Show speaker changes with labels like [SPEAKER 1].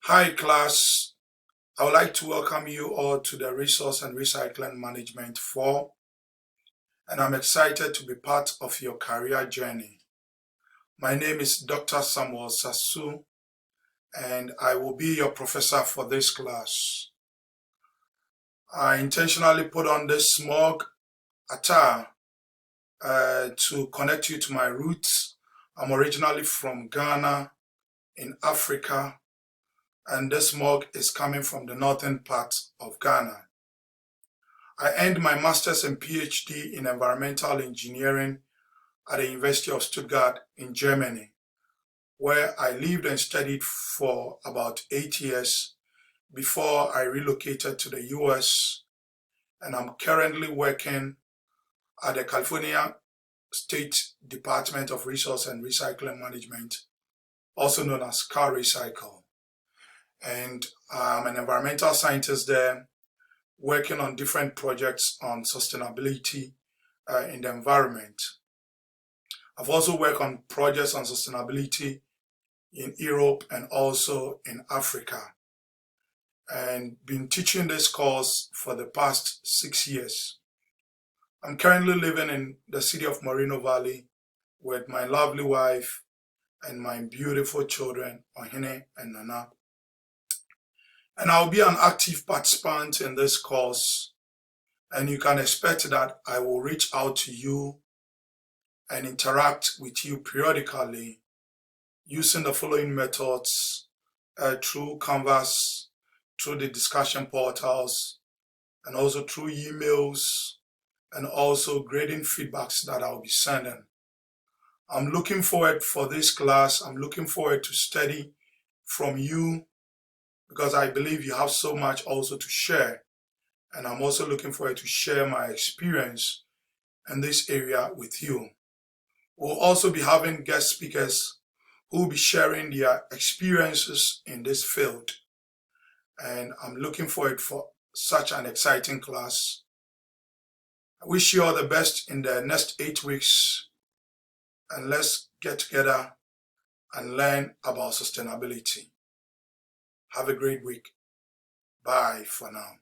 [SPEAKER 1] Hi class, I would like to welcome you all to the Resource and Recycling Management 4, and I'm excited to be part of your career journey. My name is Dr. Samuel Sasu, and I will be your professor for this class. I intentionally put on this smug attire to connect you to my roots. I'm originally from Ghana in Africa, and this mug is coming from the northern part of Ghana. I earned my master's and PhD in environmental engineering at the University of Stuttgart in Germany, where I lived and studied for about 8 years before I relocated to the US, and I'm currently working at the California State Department of Resource and Recycling Management, also known as Car Recycle. And I'm an environmental scientist there, working on different projects on sustainability in the environment. I've also worked on projects on sustainability in Europe and also in Africa, and been teaching this course for the past 6 years. I'm currently living in the city of Moreno Valley with my lovely wife and my beautiful children, Ohene and Nana. And I'll be an active participant in this course, and you can expect that I will reach out to you and interact with you periodically using the following methods: through Canvas, through the discussion portals, and also through emails, and also grading feedbacks that I'll be sending. I'm looking forward for this class. I'm looking forward to study from you because I believe you have so much also to share. And I'm also looking forward to share my experience in this area with you. We'll also be having guest speakers who will be sharing their experiences in this field. And I'm looking forward for such an exciting class. I wish you all the best in the next 8 weeks, and let's get together and learn about sustainability. Have a great week. Bye for now.